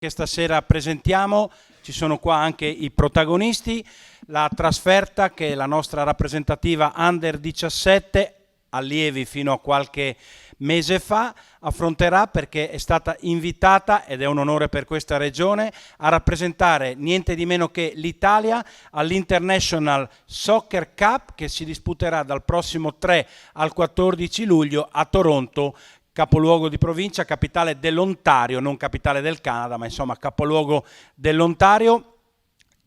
che stasera presentiamo, ci sono qua anche i protagonisti, la trasferta che la nostra rappresentativa Under 17, allievi fino a qualche mese fa, affronterà perché è stata invitata, ed è un onore per questa regione, a rappresentare niente di meno che l'Italia all'International Soccer Cup che si disputerà dal prossimo 3 al 14 luglio a Toronto, capoluogo di provincia, capitale dell'Ontario, non capitale del Canada, ma insomma capoluogo dell'Ontario.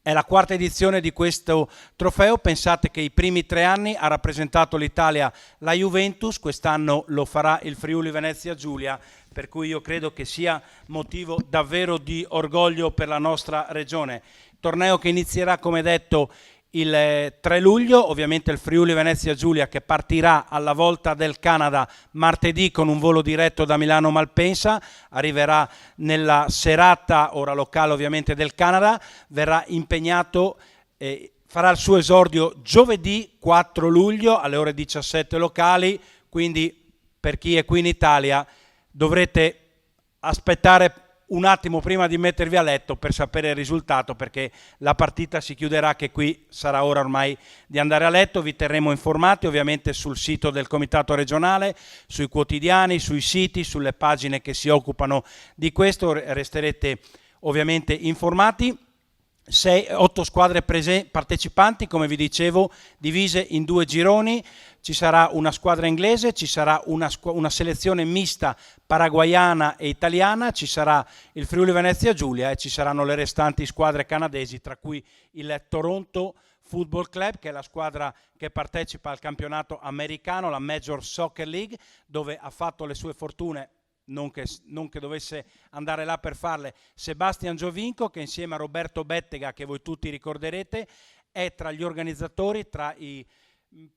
È la quarta edizione di questo trofeo. Pensate che i primi 3 anni ha rappresentato l'Italia la Juventus, quest'anno lo farà il Friuli Venezia Giulia, per cui io credo che sia motivo davvero di orgoglio per la nostra regione. Torneo che inizierà, come detto, il 3 luglio, ovviamente il Friuli Venezia Giulia che partirà alla volta del Canada martedì con un volo diretto da Milano Malpensa, arriverà nella serata, ora locale ovviamente, del Canada, verrà impegnato, farà il suo esordio giovedì 4 luglio alle ore 17 locali, quindi per chi è qui in Italia dovrete aspettare un attimo prima di mettervi a letto per sapere il risultato, perché la partita si chiuderà, che qui sarà ora ormai di andare a letto. Vi terremo informati ovviamente sul sito del Comitato regionale, sui quotidiani, sui siti, sulle pagine che si occupano di questo, resterete ovviamente informati. 8 squadre partecipanti, come vi dicevo, divise in 2 gironi. Ci sarà una squadra inglese, ci sarà una selezione mista paraguayana e italiana, ci sarà il Friuli Venezia Giulia e ci saranno le restanti squadre canadesi, tra cui il Toronto Football Club, che è la squadra che partecipa al campionato americano, la Major Soccer League, dove ha fatto le sue fortune, non che dovesse andare là per farle, Sebastian Giovinco, che insieme a Roberto Bettega, che voi tutti ricorderete, è tra gli organizzatori, tra i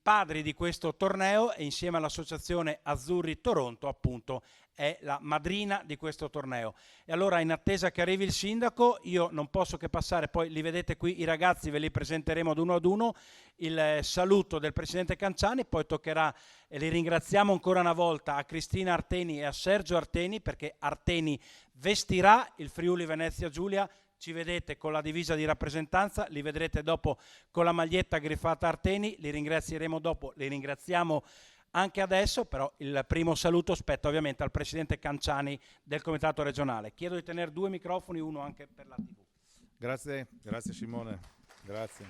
padri di questo torneo, e insieme all'associazione Azzurri Toronto appunto è la madrina di questo torneo. E allora, in attesa che arrivi il sindaco, io non posso che passare, poi li vedete qui i ragazzi, ve li presenteremo ad uno, il saluto del presidente Canciani, poi toccherà, e li ringraziamo ancora una volta, a Cristina Arteni e a Sergio Arteni, perché Arteni vestirà il Friuli Venezia Giulia. Ci vedete con la divisa di rappresentanza, li vedrete dopo con la maglietta griffata Arteni, li ringrazieremo dopo, li ringraziamo anche adesso, però il primo saluto spetta ovviamente al presidente Canciani del Comitato regionale. Chiedo di tenere 2 microfoni, uno anche per la TV. Grazie Simone, grazie.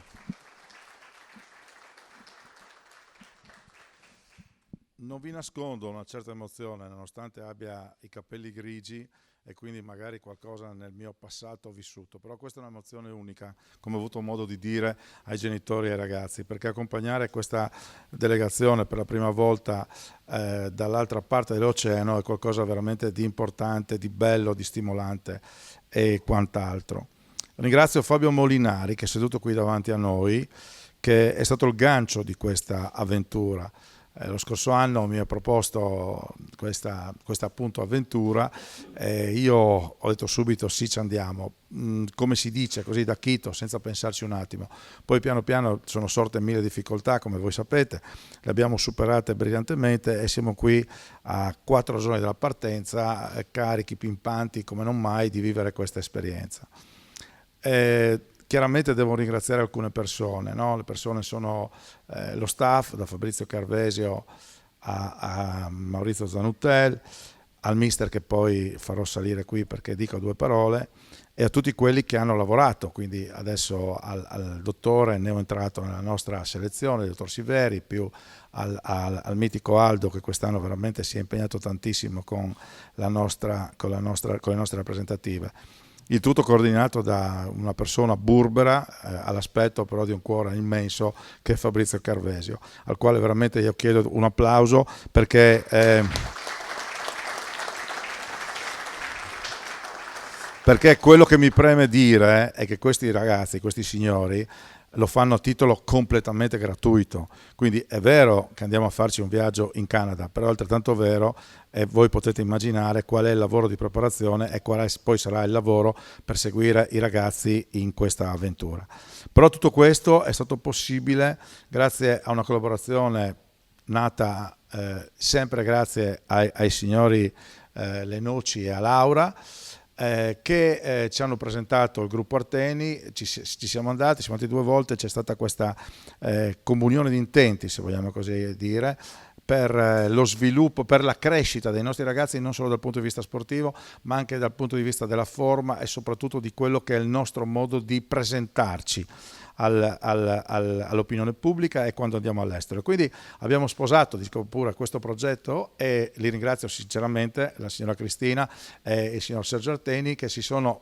Non vi nascondo una certa emozione, nonostante abbia i capelli grigi e quindi magari qualcosa nel mio passato ho vissuto, però questa è un'emozione unica, come ho avuto modo di dire ai genitori e ai ragazzi, perché accompagnare questa delegazione per la prima volta dall'altra parte dell'oceano è qualcosa veramente di importante, di bello, di stimolante e quant'altro. Ringrazio Fabio Molinari, che è seduto qui davanti a noi, che è stato il gancio di questa avventura. Lo scorso anno mi ha proposto questa appunto avventura, io ho detto subito sì, ci andiamo, come si dice così da Chito, senza pensarci un attimo. Poi piano piano sono sorte 1000 difficoltà, come voi sapete, le abbiamo superate brillantemente e siamo qui a 4 giorni dalla partenza, carichi, pimpanti come non mai di vivere questa esperienza. Chiaramente devo ringraziare alcune persone, no? Le persone sono lo staff, da Fabrizio Carvesio a Maurizio Zanutel, al mister che poi farò salire qui perché dico 2 parole, e a tutti quelli che hanno lavorato, quindi adesso al dottore neoentrato nella nostra selezione, il dottor Siveri, più al mitico Aldo, che quest'anno veramente si è impegnato tantissimo con le nostre rappresentative. Il tutto coordinato da una persona burbera, all'aspetto però di un cuore immenso, che è Fabrizio Carvesio, al quale veramente io chiedo un applauso, perché quello che mi preme dire è che questi ragazzi, questi signori, lo fanno a titolo completamente gratuito, quindi è vero che andiamo a farci un viaggio in Canada, però è altrettanto vero, e voi potete immaginare qual è il lavoro di preparazione e qual è poi sarà il lavoro per seguire i ragazzi in questa avventura. Però tutto questo è stato possibile grazie a una collaborazione nata sempre grazie ai signori Lenoci e a Laura, che ci hanno presentato il gruppo Arteni, ci siamo andati 2 volte, c'è stata questa comunione di intenti, se vogliamo così dire, per lo sviluppo, per la crescita dei nostri ragazzi, non solo dal punto di vista sportivo, ma anche dal punto di vista della forma e soprattutto di quello che è il nostro modo di presentarci all'opinione pubblica e quando andiamo all'estero. Quindi abbiamo sposato, dico pure, questo progetto e li ringrazio sinceramente, la signora Cristina e il signor Sergio Arteni, che si sono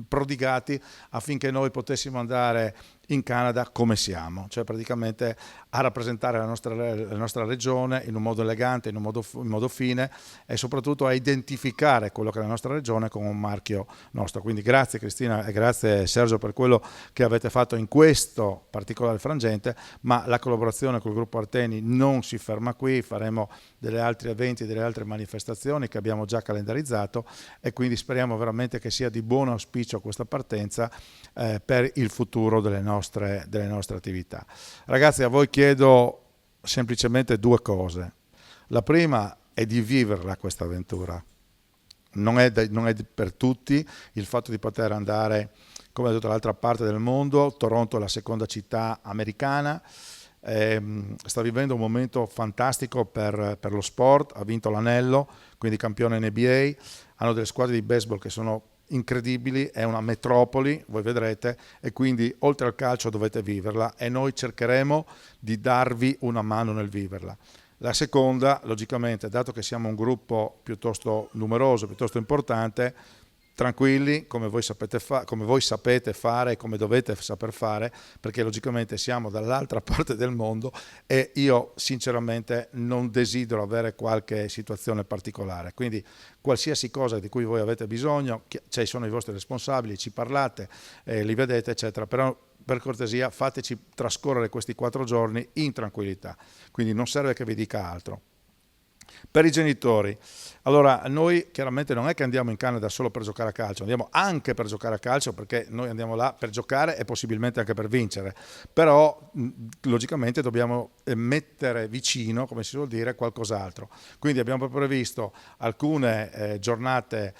prodigati affinché noi potessimo andare in Canada come siamo, cioè praticamente a rappresentare la nostra regione in un modo elegante, in un modo fine e soprattutto a identificare quello che è la nostra regione con un marchio nostro. Quindi grazie Cristina e grazie Sergio per quello che avete fatto in questo particolare frangente, ma la collaborazione col gruppo Arteni non si ferma qui, faremo degli altri eventi, delle altre manifestazioni che abbiamo già calendarizzato e quindi speriamo veramente che sia di buon auspicio questa partenza per il futuro delle nostre attività. Ragazzi, a voi chiedo semplicemente 2 cose. La prima è di viverla questa avventura. Non è per tutti il fatto di poter andare, come ho detto, dall'altra parte del mondo. Toronto è la seconda città americana, sta vivendo un momento fantastico per lo sport, ha vinto l'anello, quindi campione NBA, hanno delle squadre di baseball che sono incredibili, è una metropoli, voi vedrete, e quindi oltre al calcio dovete viverla e noi cercheremo di darvi una mano nel viverla. La seconda, logicamente, dato che siamo un gruppo piuttosto numeroso, piuttosto importante, tranquilli, come voi sapete fare, come dovete saper fare, perché logicamente siamo dall'altra parte del mondo e io sinceramente non desidero avere qualche situazione particolare. Quindi qualsiasi cosa di cui voi avete bisogno, ci sono i vostri responsabili, ci parlate, li vedete, eccetera, però per cortesia fateci trascorrere questi 4 giorni in tranquillità, quindi non serve che vi dica altro. Per i genitori, allora noi chiaramente non è che andiamo in Canada solo per giocare a calcio, andiamo anche per giocare a calcio perché noi andiamo là per giocare e possibilmente anche per vincere, però logicamente dobbiamo mettere vicino, come si suol dire, qualcos'altro. Quindi abbiamo previsto alcune giornate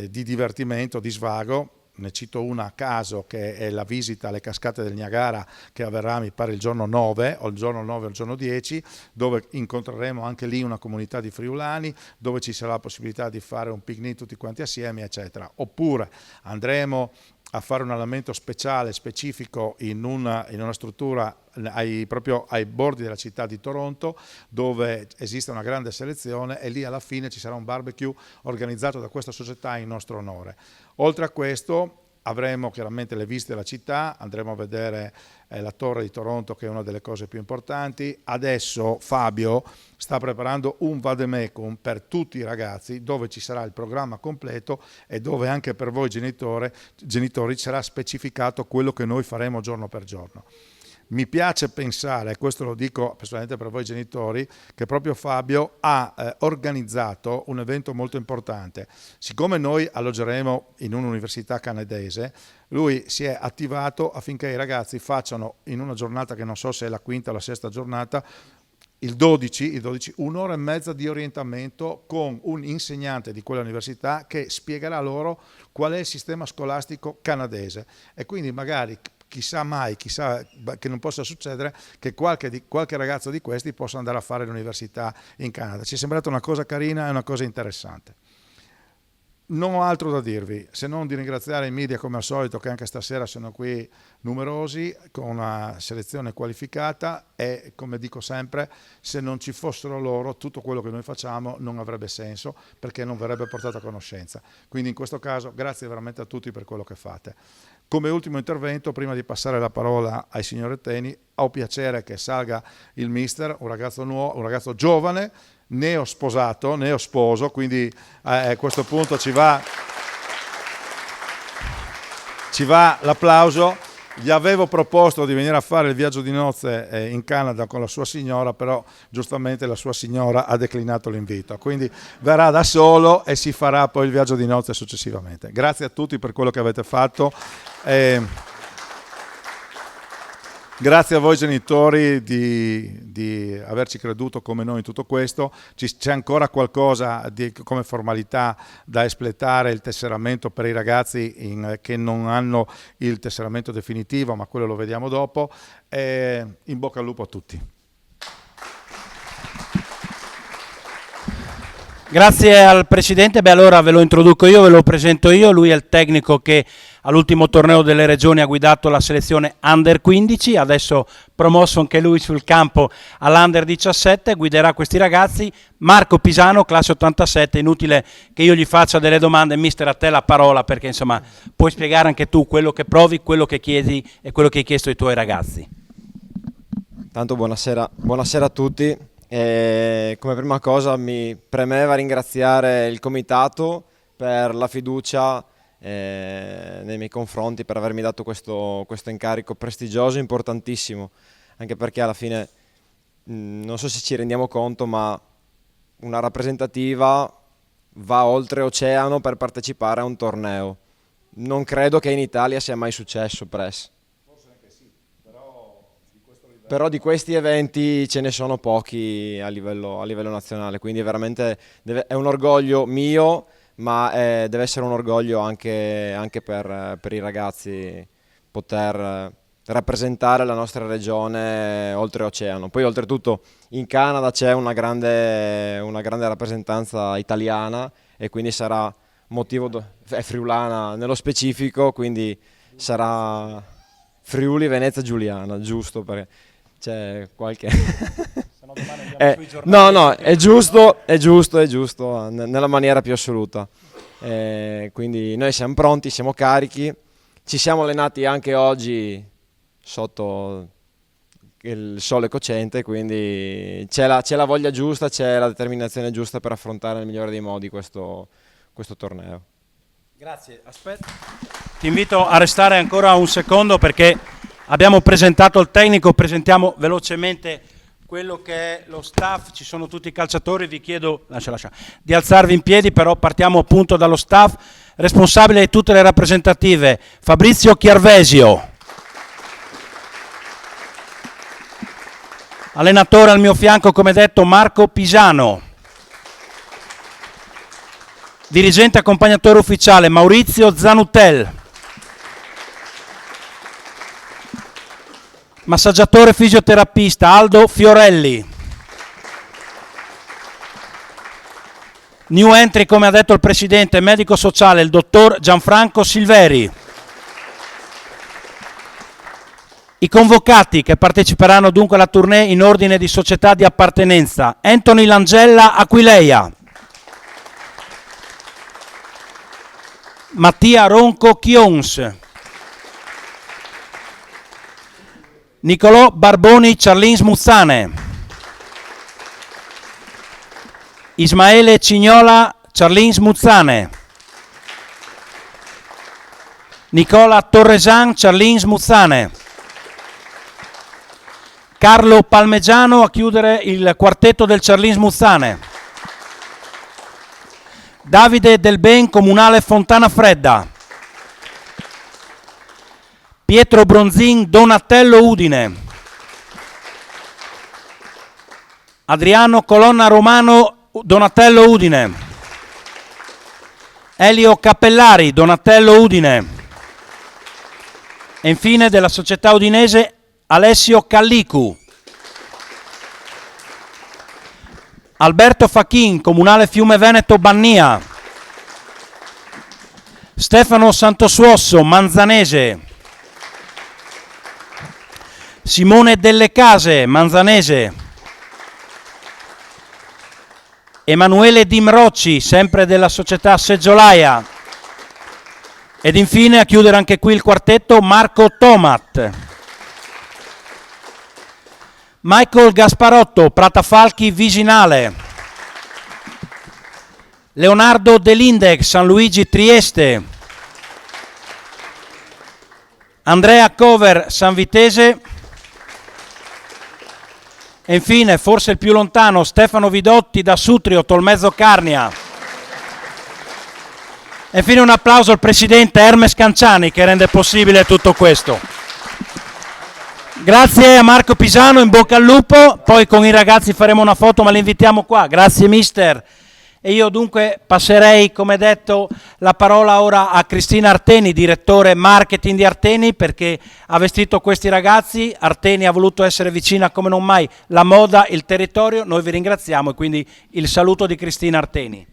di divertimento, di svago. Ne cito una a caso che è la visita alle cascate del Niagara che avverrà mi pare il giorno 9 o il giorno 10, dove incontreremo anche lì una comunità di friulani, dove ci sarà la possibilità di fare un picnic tutti quanti assieme, eccetera. Oppure andremo a fare un allenamento speciale, specifico in una struttura proprio ai bordi della città di Toronto, dove esiste una grande selezione e lì alla fine ci sarà un barbecue organizzato da questa società in nostro onore. Oltre a questo avremo chiaramente le visite della città, andremo a vedere la torre di Toronto che è una delle cose più importanti. Adesso Fabio sta preparando un vademecum per tutti i ragazzi dove ci sarà il programma completo e dove anche per voi genitori sarà specificato quello che noi faremo giorno per giorno. Mi piace pensare, e questo lo dico personalmente per voi genitori, che proprio Fabio ha organizzato un evento molto importante. Siccome noi alloggeremo in un'università canadese, lui si è attivato affinché i ragazzi facciano in una giornata che non so se è la quinta o la sesta giornata, il 12, 1 ora e mezza di orientamento con un insegnante di quell'università che spiegherà loro qual è il sistema scolastico canadese e quindi magari chissà che non possa succedere che qualche ragazzo di questi possa andare a fare l'università in Canada. Ci è sembrata una cosa carina e una cosa interessante. Non ho altro da dirvi, se non di ringraziare i media come al solito che anche stasera sono qui numerosi con una selezione qualificata e come dico sempre, se non ci fossero loro tutto quello che noi facciamo non avrebbe senso perché non verrebbe portato a conoscenza. Quindi in questo caso grazie veramente a tutti per quello che fate. Come ultimo intervento, prima di passare la parola ai signori Arteni, ho piacere che salga il mister, un ragazzo giovane, neosposo, quindi a questo punto ci va l'applauso. Gli avevo proposto di venire a fare il viaggio di nozze in Canada con la sua signora, però giustamente la sua signora ha declinato l'invito, quindi verrà da solo e si farà poi il viaggio di nozze successivamente. Grazie a tutti per quello che avete fatto. Grazie a voi genitori di averci creduto come noi in tutto questo. C'è ancora qualcosa come formalità da espletare, il tesseramento per i ragazzi che non hanno il tesseramento definitivo, ma quello lo vediamo dopo. In bocca al lupo a tutti. Grazie al Presidente. Allora ve lo introduco io, ve lo presento io. Lui è il tecnico che all'ultimo torneo delle regioni ha guidato la selezione Under 15, adesso promosso anche lui sul campo all'Under 17, guiderà questi ragazzi. Marco Pisano, classe 87, inutile che io gli faccia delle domande, mister, a te la parola, perché insomma puoi spiegare anche tu quello che provi, quello che chiedi e quello che hai chiesto ai tuoi ragazzi. Tanto buonasera a tutti. Come prima cosa mi premeva ringraziare il comitato per la fiducia nei miei confronti, per avermi dato questo incarico prestigioso, importantissimo, anche perché alla fine non so se ci rendiamo conto, ma una rappresentativa va oltre oceano per partecipare a un torneo. Non credo che in Italia sia mai successo, Press. Però di questi eventi ce ne sono pochi a livello nazionale, quindi veramente è un orgoglio mio, ma deve essere un orgoglio anche per i ragazzi poter rappresentare la nostra regione oltreoceano. Poi oltretutto in Canada c'è una grande rappresentanza italiana e quindi sarà è friulana nello specifico, quindi sarà Friuli Venezia Giuliana, giusto, perché c'è qualche... No, è giusto, nella maniera più assoluta. Quindi noi siamo pronti, siamo carichi, ci siamo allenati anche oggi sotto il sole cocente, quindi c'è la voglia giusta, c'è la determinazione giusta per affrontare nel migliore dei modi questo torneo. Grazie, aspetta. Ti invito a restare ancora un secondo perché abbiamo presentato il tecnico, presentiamo velocemente quello che è lo staff, ci sono tutti i calciatori, vi chiedo di alzarvi in piedi, però partiamo appunto dallo staff, responsabile di tutte le rappresentative, Fabrizio Chiarvesio, allenatore al mio fianco come detto Marco Pisano, dirigente accompagnatore ufficiale Maurizio Zanutel, massaggiatore fisioterapista Aldo Fiorelli, new entry come ha detto il Presidente, medico sociale il dottor Gianfranco Silveri, i convocati che parteciperanno dunque alla tournée in ordine di società di appartenenza: Anthony Langella Aquileia, Mattia Ronco Chions, Nicolò Barboni Charlins Muzzane, Ismaele Cignola Charlins Muzzane, Nicola Torresan Charlins Muzzane, Carlo Palmegiano a chiudere il quartetto del Charlins Muzzane, Davide Del Ben Comunale Fontana Fredda, Pietro Bronzin Donatello Udine, Adriano Colonna Romano Donatello Udine, Elio Cappellari Donatello Udine e infine della società udinese Alessio Callicu, Alberto Facchin Comunale Fiume Veneto Bannia, Stefano Santosuosso Manzanese, Simone Delle Case Manzanese, Emanuele Dimrocci sempre della società Seggiolaia ed infine a chiudere anche qui il quartetto Marco Tomat, Michael Gasparotto Pratafalchi Visinale, Leonardo Delindex San Luigi Trieste, Andrea Cover San Vitese e infine, forse il più lontano, Stefano Vidotti da Sutrio Tolmezzo Carnia. E infine un applauso al presidente Hermes Canciani che rende possibile tutto questo. Grazie a Marco Pisano, in bocca al lupo. Poi con i ragazzi faremo una foto, ma li invitiamo qua. Grazie mister. E io dunque passerei, come detto, la parola ora a Cristina Arteni, direttore marketing di Arteni, perché ha vestito questi ragazzi. Arteni ha voluto essere vicina come non mai la moda, il territorio. Noi vi ringraziamo e quindi il saluto di Cristina Arteni.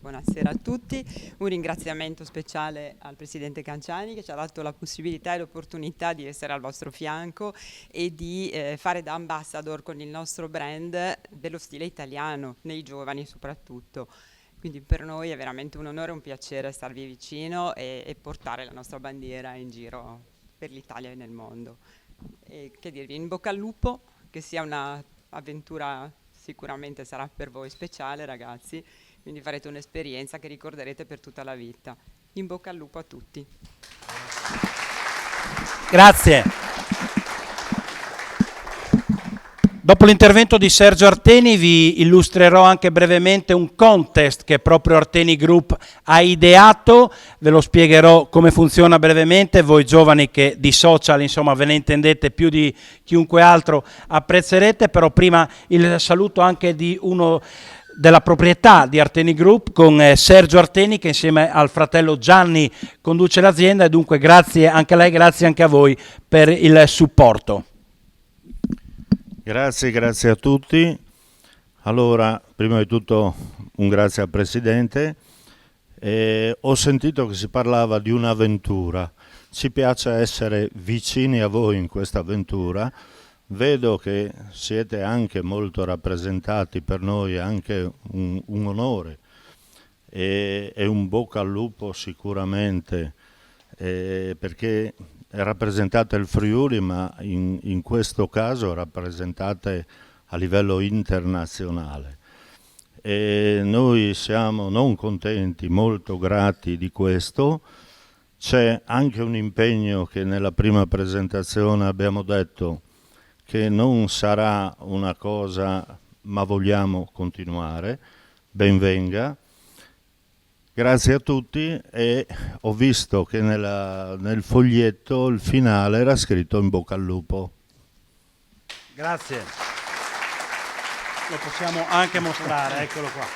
Buonasera a tutti, un ringraziamento speciale al Presidente Canciani che ci ha dato la possibilità e l'opportunità di essere al vostro fianco e di fare da ambassador con il nostro brand dello stile italiano, nei giovani soprattutto. Quindi per noi è veramente un onore e un piacere starvi vicino e portare la nostra bandiera in giro per l'Italia e nel mondo. E che dirvi, in bocca al lupo, che sia un'avventura, sicuramente sarà per voi speciale ragazzi, quindi farete un'esperienza che ricorderete per tutta la vita. In bocca al lupo a tutti. Grazie. Dopo l'intervento di Sergio Arteni vi illustrerò anche brevemente un contest che proprio Arteni Group ha ideato, ve lo spiegherò come funziona brevemente, voi giovani che di social insomma ve ne intendete più di chiunque altro apprezzerete, però prima il saluto anche di uno della proprietà di Arteni Group con Sergio Arteni che insieme al fratello Gianni conduce l'azienda e dunque grazie anche a lei, grazie anche a voi per il supporto. Grazie a tutti. Allora, prima di tutto un grazie al Presidente. Ho sentito che si parlava di un'avventura. Ci piace essere vicini a voi in questa avventura. Vedo che siete anche molto rappresentati, per noi è anche un onore e un bocca al lupo sicuramente, perché rappresentate il Friuli, ma in questo caso rappresentate a livello internazionale. E noi siamo non contenti, molto grati di questo. C'è anche un impegno che nella prima presentazione abbiamo detto che non sarà una cosa, ma vogliamo continuare. Ben venga. Grazie a tutti e ho visto che nel foglietto il finale era scritto in bocca al lupo. Grazie. Lo possiamo anche mostrare, eccolo qua.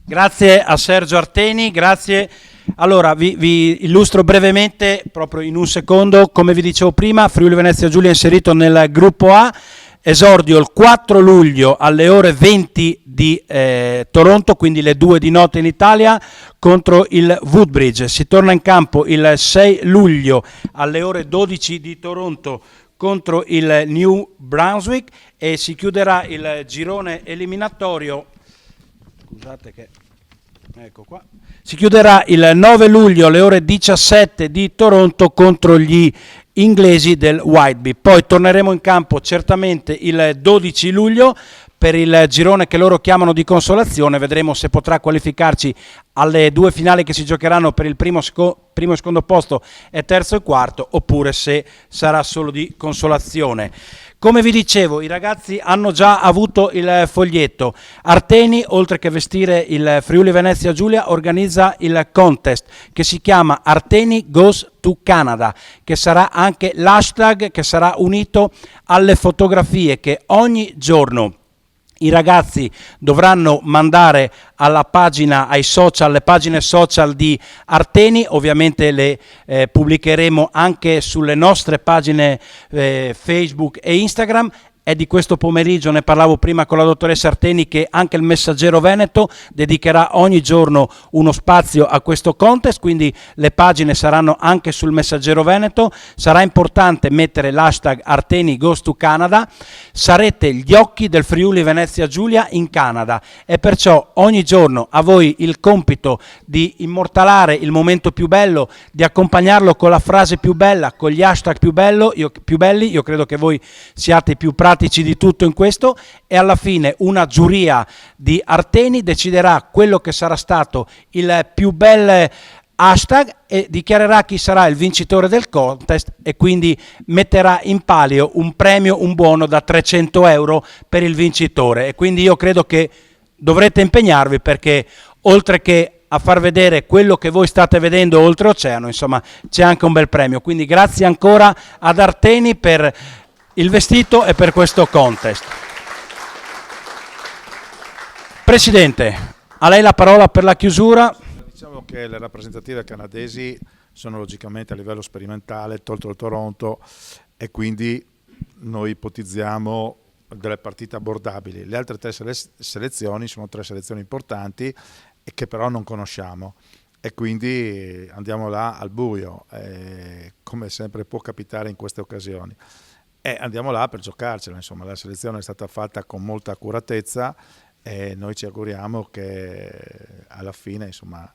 Grazie a Sergio Arteni, grazie. Allora, vi illustro brevemente, proprio in un secondo, come vi dicevo prima, Friuli Venezia Giulia è inserito nel gruppo A, esordio il 4 luglio alle ore 20 di Toronto, quindi le 2 di notte in Italia, contro il Woodbridge. Si torna in campo il 6 luglio alle ore 12 di Toronto contro il New Brunswick e si chiuderà il girone eliminatorio. Scusate che... Ecco qua. Si chiuderà il 9 luglio alle ore 17 di Toronto contro gli inglesi del Whitby. Poi torneremo in campo certamente il 12 luglio per il girone che loro chiamano di consolazione. Vedremo se potrà qualificarci alle 2 finali che si giocheranno per il primo e secondo posto e terzo e quarto, oppure se sarà solo di consolazione. Come vi dicevo, i ragazzi hanno già avuto il foglietto. Arteni, oltre che vestire il Friuli Venezia Giulia, organizza il contest che si chiama Arteni Goes to Canada, che sarà anche l'hashtag che sarà unito alle fotografie che ogni giorno i ragazzi dovranno mandare alla pagina, ai social, alle pagine social di Arteni. Ovviamente le pubblicheremo anche sulle nostre pagine Facebook e Instagram. È di questo pomeriggio, ne parlavo prima con la dottoressa Arteni, che anche il Messaggero Veneto dedicherà ogni giorno uno spazio a questo contest, quindi le pagine saranno anche sul Messaggero Veneto. Sarà importante mettere l'hashtag Arteni Goes to Canada. Sarete gli occhi del Friuli Venezia Giulia in Canada e perciò ogni giorno a voi il compito di immortalare il momento più bello, di accompagnarlo con la frase più bella, con gli hashtag più belli. Io credo che voi siate i più pratici di tutto in questo, e alla fine una giuria di Arteni deciderà quello che sarà stato il più bel hashtag e dichiarerà chi sarà il vincitore del contest e quindi metterà in palio un premio, un buono da 300 euro per il vincitore. E quindi io credo che dovrete impegnarvi, perché oltre che a far vedere quello che voi state vedendo oltreoceano, insomma c'è anche un bel premio. Quindi grazie ancora ad Arteni per il vestito e per questo contest. Presidente, a lei la parola per la chiusura. Diciamo che le rappresentative canadesi sono logicamente a livello sperimentale, tolto il Toronto, e quindi noi ipotizziamo delle partite abbordabili. Le altre 3 selezioni sono 3 selezioni importanti e che però non conosciamo, e quindi andiamo là al buio, come sempre può capitare in queste occasioni, e andiamo là per giocarcela. Insomma, la selezione è stata fatta con molta accuratezza e noi ci auguriamo che alla fine, insomma,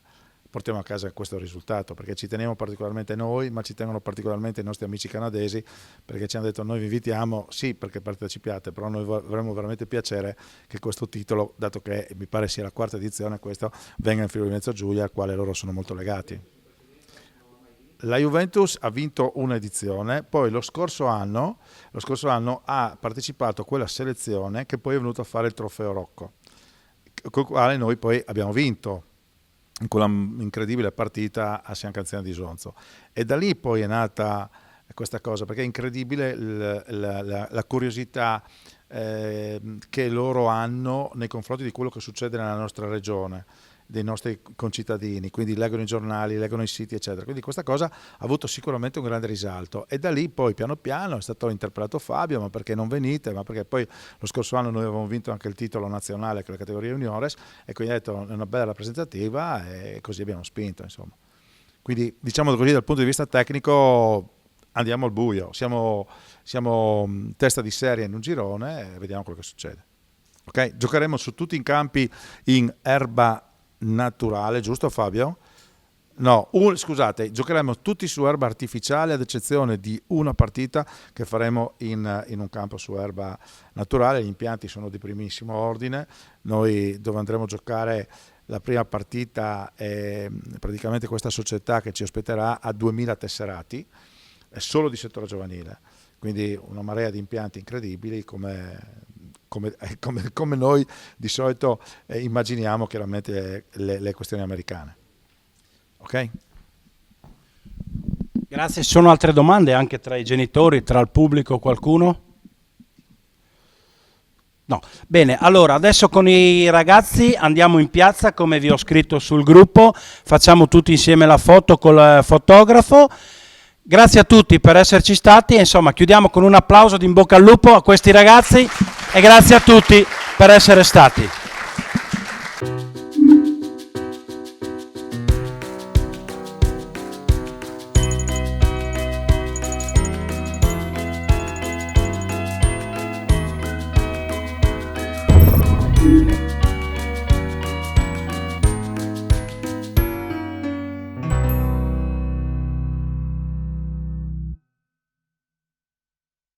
portiamo a casa questo risultato, perché ci teniamo particolarmente noi, ma ci tengono particolarmente i nostri amici canadesi, perché ci hanno detto: noi vi invitiamo, sì, perché partecipiate, però noi avremmo veramente piacere che questo titolo, dato che mi pare sia la 4ª edizione, questo venga in Friuli Venezia Giulia, al quale loro sono molto legati. La Juventus ha vinto un'edizione, poi lo scorso anno ha partecipato a quella selezione che poi è venuta a fare il Trofeo Rocco, con il quale noi poi abbiamo vinto in quella incredibile partita a San Canziano di Sonzo, e da lì poi è nata questa cosa, perché è incredibile la curiosità che loro hanno nei confronti di quello che succede nella nostra regione, dei nostri concittadini, quindi leggono i giornali, leggono i siti, eccetera. Quindi questa cosa ha avuto sicuramente un grande risalto, e da lì poi piano piano è stato interpellato Fabio: ma perché non venite? Ma perché poi lo scorso anno noi avevamo vinto anche il titolo nazionale, che è la categoria juniores, e quindi ha detto: è una bella rappresentativa, e così abbiamo spinto, insomma. Quindi, diciamo così, dal punto di vista tecnico andiamo al buio, siamo testa di serie in un girone e vediamo quello che succede. Okay? Giocheremo su tutti i campi in erba naturale, giusto Fabio? No, scusate, giocheremo tutti su erba artificiale, ad eccezione di una partita che faremo in un campo su erba naturale. Gli impianti sono di primissimo ordine. Noi, dove andremo a giocare la prima partita, è praticamente questa società che ci ospiterà a 2000 tesserati, è solo di settore giovanile, quindi una marea di impianti incredibili, come noi di solito immaginiamo chiaramente le questioni americane. Ok? Grazie. Ci sono altre domande anche tra i genitori, tra il pubblico, qualcuno? No. Bene, allora adesso con i ragazzi andiamo in piazza, come vi ho scritto sul gruppo, facciamo tutti insieme la foto col fotografo. Grazie a tutti per esserci stati, e insomma chiudiamo con un applauso di in bocca al lupo a questi ragazzi, e grazie a tutti per essere stati.